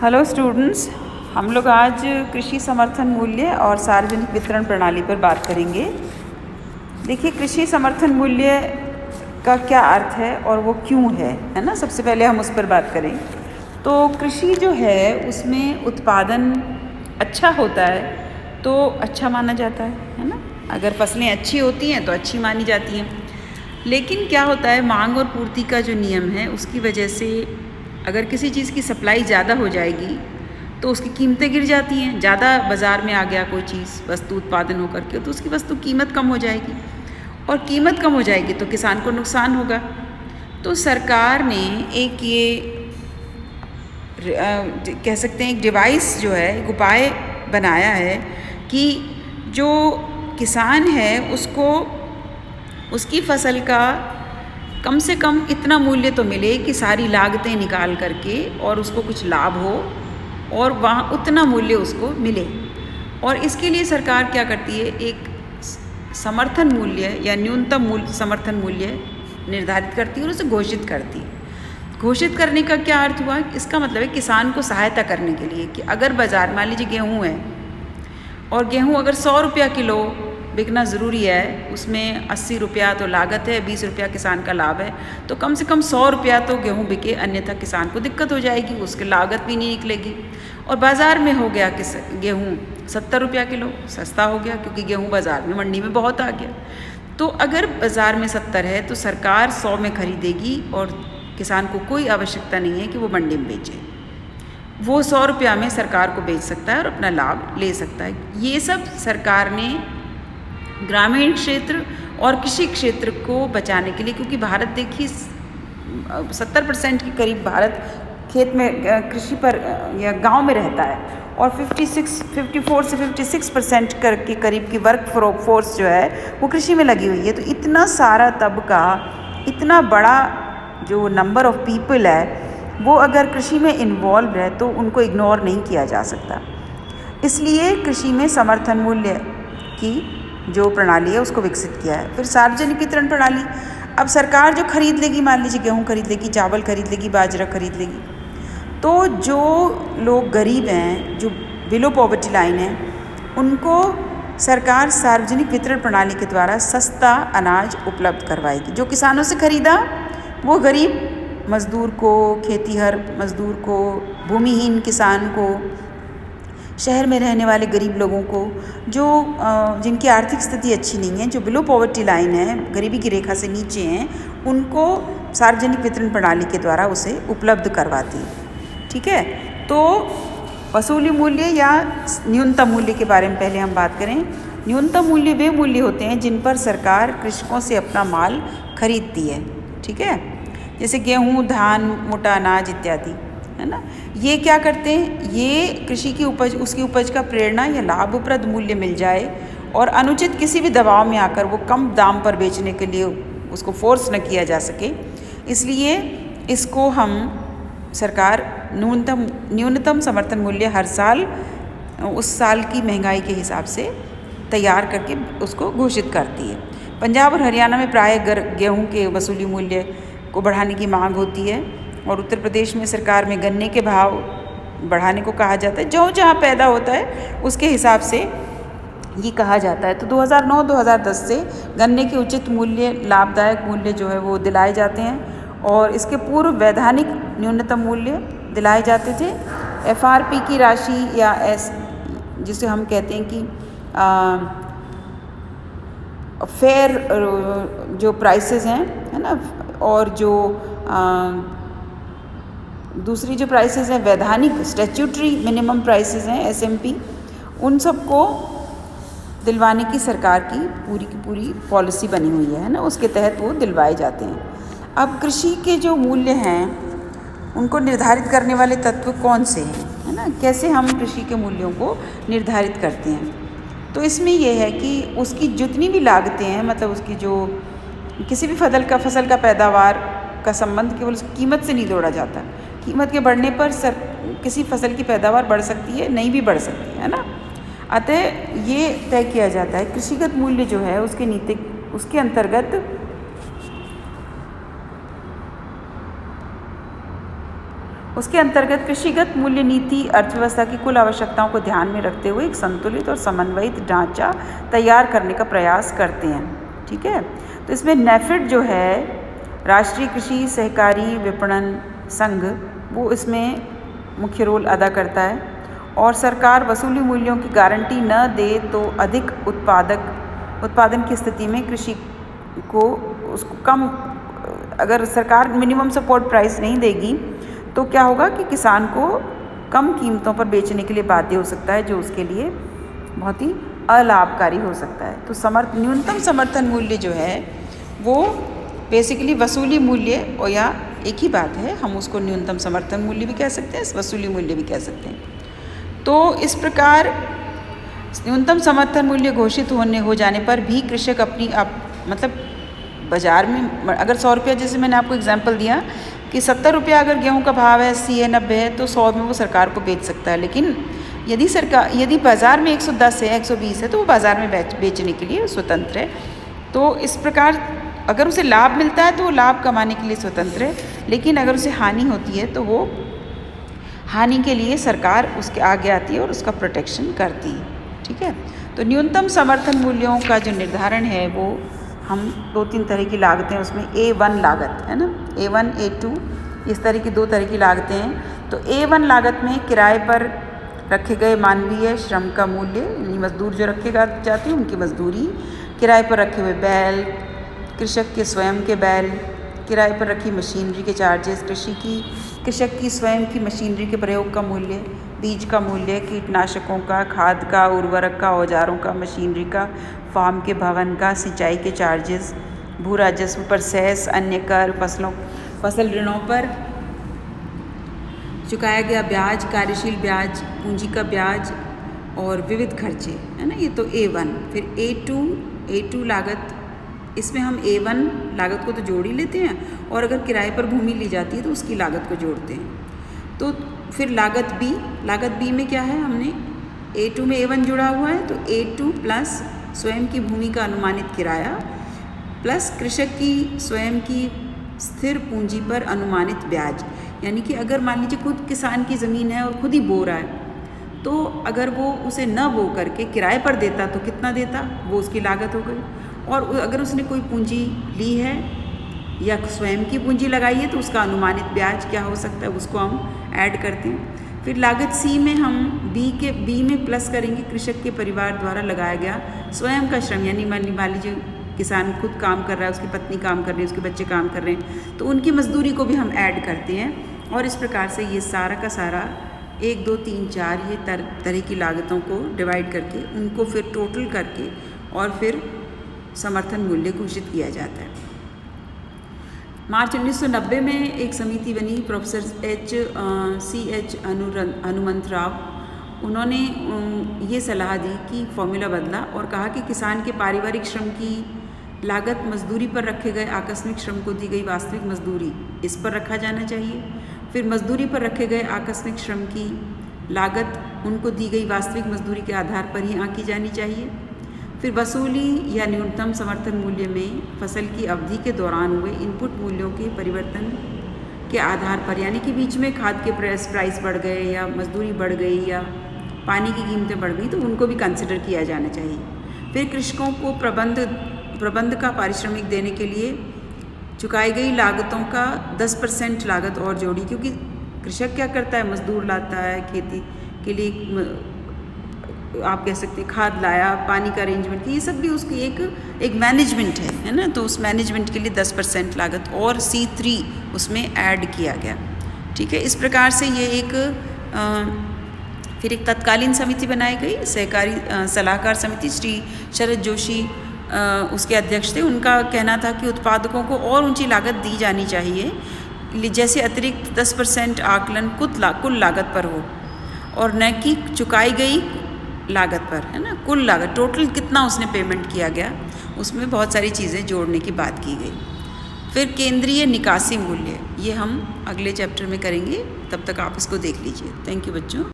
Hello students, हम लोग आज कृषि समर्थन मूल्य और सार्वजनिक वितरण प्रणाली पर बात करेंगे। देखिए, कृषि समर्थन मूल्य का क्या अर्थ है और वो क्यों है ना। सबसे पहले हम उस पर बात करें तो कृषि जो है उसमें उत्पादन अच्छा होता है तो अच्छा माना जाता है ना। अगर फसलें अच्छी होती हैं तो अच्छी मानी जाती हैं। लेकिन क्या होता है, मांग और पूर्ति का जो नियम है उसकी वजह से अगर किसी चीज़ की सप्लाई ज़्यादा हो जाएगी तो उसकी कीमतें गिर जाती हैं। ज़्यादा बाज़ार में आ गया कोई चीज़, वस्तु उत्पादन होकर के, तो उसकी वस्तु कीमत कम हो जाएगी और कीमत कम हो जाएगी तो किसान को नुकसान होगा। तो सरकार ने एक ये कह सकते हैं एक डिवाइस जो है, एक उपाय बनाया है कि जो किसान है उसको उसकी फसल का कम से कम इतना मूल्य तो मिले कि सारी लागतें निकाल करके और उसको कुछ लाभ हो और वहाँ उतना मूल्य उसको मिले। और इसके लिए सरकार क्या करती है, एक समर्थन मूल्य या न्यूनतम मूल्य समर्थन मूल्य निर्धारित करती है और उसे घोषित करती है। घोषित करने का क्या अर्थ हुआ, इसका मतलब है किसान को सहायता करने के लिए कि अगर बाज़ार, मान लीजिए गेहूँ है और गेहूँ अगर 100 रुपया किलो बिकना ज़रूरी है, उसमें 80 रुपया तो लागत है, 20 रुपया किसान का लाभ है, तो कम से कम 100 रुपया तो गेहूँ बिके, अन्यथा किसान को दिक्कत हो जाएगी, उसकी लागत भी नहीं निकलेगी। और बाज़ार में हो गया गेहूँ 70 रुपया किलो, सस्ता हो गया क्योंकि गेहूँ बाज़ार में, मंडी में बहुत आ गया। तो अगर बाज़ार में 70 है तो सरकार 100 में खरीदेगी और किसान को कोई आवश्यकता नहीं है कि वो मंडी में बेचे। वो 100 रुपया में सरकार को बेच सकता है और अपना लाभ ले सकता है। ये सब सरकार ने ग्रामीण क्षेत्र और कृषि क्षेत्र को बचाने के लिए, क्योंकि भारत देखिए 70% के करीब भारत खेत में, कृषि पर या गांव में रहता है और 54 से 56% के करीब की वर्क फोर्स जो है वो कृषि में लगी हुई है। तो इतना सारा तबका, इतना बड़ा जो नंबर ऑफ पीपल है वो अगर कृषि में इन्वॉल्व है तो उनको इग्नोर नहीं किया जा सकता। इसलिए कृषि में समर्थन मूल्य की जो प्रणाली है उसको विकसित किया है। फिर सार्वजनिक वितरण प्रणाली, अब सरकार जो खरीद लेगी, मान लीजिए गेहूँ खरीद लेगी, चावल खरीद लेगी, बाजरा खरीद लेगी, तो जो लोग गरीब हैं, जो बिलो पॉवर्टी लाइन है, उनको सरकार सार्वजनिक वितरण प्रणाली के द्वारा सस्ता अनाज उपलब्ध करवाएगी। जो किसानों से खरीदा वो गरीब मज़दूर को, खेतीहर मज़दूर को, भूमिहीन किसान को, शहर में रहने वाले गरीब लोगों को, जो जिनकी आर्थिक स्थिति अच्छी नहीं है, जो बिलो पॉवर्टी लाइन है, गरीबी की रेखा से नीचे हैं, उनको सार्वजनिक वितरण प्रणाली के द्वारा उसे उपलब्ध करवाती है। ठीक है, तो वसूली मूल्य या न्यूनतम मूल्य के बारे में पहले हम बात करें। न्यूनतम मूल्य वे मूल्य होते हैं जिन पर सरकार कृषकों से अपना माल खरीदती है। ठीक है, जैसे गेहूँ, धान, मोटा अनाज इत्यादि, है ना। ये क्या करते हैं, ये कृषि की उपज, उसकी उपज का प्रेरणा या लाभप्रद मूल्य मिल जाए और अनुचित किसी भी दबाव में आकर वो कम दाम पर बेचने के लिए उसको फोर्स न किया जा सके, इसलिए इसको हम सरकार न्यूनतम समर्थन मूल्य हर साल उस साल की महंगाई के हिसाब से तैयार करके उसको घोषित करती है। पंजाब और हरियाणा में प्राय गेहूँ के वसूली मूल्य को बढ़ाने की मांग होती है और उत्तर प्रदेश में सरकार में गन्ने के भाव बढ़ाने को कहा जाता है। जो जहाँ पैदा होता है उसके हिसाब से ये कहा जाता है। तो 2009-2010 से गन्ने के उचित मूल्य, लाभदायक मूल्य जो है वो दिलाए जाते हैं और इसके पूर्व वैधानिक न्यूनतम मूल्य दिलाए जाते थे। FRP की राशि या जिसे हम कहते हैं कि फेयर जो प्राइसेस हैं, है ना, और जो दूसरी जो प्राइसेस हैं, वैधानिक स्टैट्यूटरी मिनिमम प्राइसेस हैं, SMP, उन सबको दिलवाने की सरकार की पूरी पॉलिसी बनी हुई है ना, उसके तहत वो दिलवाए जाते हैं। अब कृषि के जो मूल्य हैं उनको निर्धारित करने वाले तत्व कौन से हैं, है ना, कैसे हम कृषि के मूल्यों को निर्धारित करते हैं। तो इसमें यह है कि उसकी जितनी भी लागतें हैं, मतलब उसकी जो किसी भी फसल का पैदावार का संबंध केवल उसकी कीमत से नहीं जोड़ा जाता। कीमत के बढ़ने पर किसी फसल की पैदावार बढ़ सकती है, नहीं भी बढ़ सकती है ना। अतः ये तय किया जाता है कृषिगत मूल्य जो है उसके अंतर्गत उसके अंतर्गत कृषिगत मूल्य नीति अर्थव्यवस्था की कुल आवश्यकताओं को ध्यान में रखते हुए एक संतुलित और समन्वयित ढांचा तैयार करने का प्रयास करते हैं। ठीक है, तो इसमें नेफेड जो है, राष्ट्रीय कृषि सहकारी विपणन संघ, वो इसमें मुख्य रोल अदा करता है। और सरकार वसूली मूल्यों की गारंटी न दे तो अधिक उत्पादन की स्थिति में कृषि को उसको कम, अगर सरकार मिनिमम सपोर्ट प्राइस नहीं देगी तो क्या होगा कि किसान को कम कीमतों पर बेचने के लिए बाध्य हो सकता है, जो उसके लिए बहुत ही अलाभकारी हो सकता है। तो न्यूनतम समर्थन मूल्य जो है वो बेसिकली वसूली मूल्य, और या एक ही बात है, हम उसको न्यूनतम समर्थन मूल्य भी कह सकते हैं, वसूली मूल्य भी कह सकते हैं। तो इस प्रकार न्यूनतम समर्थन मूल्य घोषित हो जाने पर भी कृषक अपनी मतलब बाज़ार में अगर 100 रुपया, जैसे मैंने आपको एग्जांपल दिया कि 70 रुपया अगर गेहूं का भाव है, 80 है, 90 है, तो 100 में वो सरकार को बेच सकता है। लेकिन यदि बाज़ार में 110 है, 120 है, तो वो बाज़ार में बेचने के लिए स्वतंत्र है। तो इस प्रकार अगर उसे लाभ मिलता है तो वो लाभ कमाने के लिए स्वतंत्र है, लेकिन अगर उसे हानि होती है तो वो हानि के लिए सरकार उसके आगे आती है और उसका प्रोटेक्शन करती है। ठीक है, तो न्यूनतम समर्थन मूल्यों का जो निर्धारण है वो हम 2-3 तरह की लागतें, उसमें A1 लागत है ना, A1 A2 इस तरह की 2 तरह की लागतें हैं। तो A1 लागत में किराए पर रखे गए मानवीय श्रम का मूल्य, यानी मजदूर जो रखे जाते हैं उनकी मजदूरी, किराए पर रखे हुए बैल, कृषक के स्वयं के बैल, किराए पर रखी मशीनरी के चार्जेस, कृषक की स्वयं की मशीनरी के प्रयोग का मूल्य, बीज का मूल्य, कीटनाशकों का, खाद का, उर्वरक का, औजारों का, मशीनरी का, फार्म के भवन का, सिंचाई के चार्जेस, भू राजस्व पर सेस, अन्य कर, फसल ऋणों पर चुकाया गया ब्याज, कार्यशील ब्याज, पूंजी का ब्याज और विविध खर्चे, है ना, ये तो A1। फिर A2 लागत, इसमें हम A1 लागत को तो जोड़ ही लेते हैं, और अगर किराए पर भूमि ली जाती है तो उसकी लागत को जोड़ते हैं। तो फिर लागत B में क्या है, हमने A2 में A1 जुड़ा हुआ है, तो A2 प्लस स्वयं की भूमि का अनुमानित किराया प्लस कृषक की स्वयं की स्थिर पूंजी पर अनुमानित ब्याज। यानी कि अगर मान लीजिए खुद किसान की ज़मीन है और खुद ही बो रहा है, तो अगर वो उसे न बो करके किराए पर देता तो कितना देता, वो उसकी लागत हो गई। और अगर उसने कोई पूंजी ली है या स्वयं की पूंजी लगाई है तो उसका अनुमानित ब्याज क्या हो सकता है, उसको हम ऐड करते हैं। फिर लागत C में हम B में प्लस करेंगे कृषक के परिवार द्वारा लगाया गया स्वयं का श्रम, यानी मान लीजिए किसान खुद काम कर रहा है, उसकी पत्नी काम कर रही है, उसके बच्चे काम कर रहे हैं, तो उनकी मजदूरी को भी हम ऐड करते हैं। और इस प्रकार से ये सारा का सारा 1 2 3 4 ये तरह की लागतों को डिवाइड करके उनको फिर टोटल करके और फिर समर्थन मूल्य घोषित किया जाता है। मार्च 1990 में एक समिति बनी, प्रोफेसर C.H. हनुमंतराव, उन्होंने ये सलाह दी कि फॉर्मूला बदला और कहा कि किसान के पारिवारिक श्रम की लागत मजदूरी पर रखे गए आकस्मिक श्रम को दी गई वास्तविक मजदूरी, इस पर रखा जाना चाहिए। फिर मजदूरी पर रखे गए आकस्मिक श्रम की लागत उनको दी गई वास्तविक मजदूरी के आधार पर ही आंकी जानी चाहिए। फिर वसूली या न्यूनतम समर्थन मूल्य में फसल की अवधि के दौरान हुए इनपुट मूल्यों के परिवर्तन के आधार पर, यानी कि बीच में खाद के प्राइस बढ़ गए या मजदूरी बढ़ गई या पानी की कीमतें बढ़ गई, तो उनको भी कंसिडर किया जाना चाहिए। फिर कृषकों को प्रबंध का पारिश्रमिक देने के लिए चुकाई गई लागतों का 10% लागत और जोड़ी, क्योंकि कृषक क्या करता है, मजदूर लाता है खेती के लिए, आप कह सकते हैं खाद लाया, पानी का अरेंजमेंट किया, ये सब भी उसकी एक मैनेजमेंट है ना, तो उस मैनेजमेंट के लिए 10% लागत और C3 उसमें ऐड किया गया। ठीक है, इस प्रकार से ये फिर एक तत्कालीन समिति बनाई गई, सहकारी सलाहकार समिति, श्री शरद जोशी उसके अध्यक्ष थे। उनका कहना था कि उत्पादकों को और ऊंची लागत दी जानी चाहिए, जैसे अतिरिक्त 10% आकलन कुल लागत पर हो और न कि चुकाई गई लागत पर, है ना, कुल लागत टोटल कितना उसने पेमेंट किया गया, उसमें बहुत सारी चीज़ें जोड़ने की बात की गई। फिर केंद्रीय निकासी मूल्य, ये हम अगले चैप्टर में करेंगे, तब तक आप इसको देख लीजिए। थैंक यू बच्चों।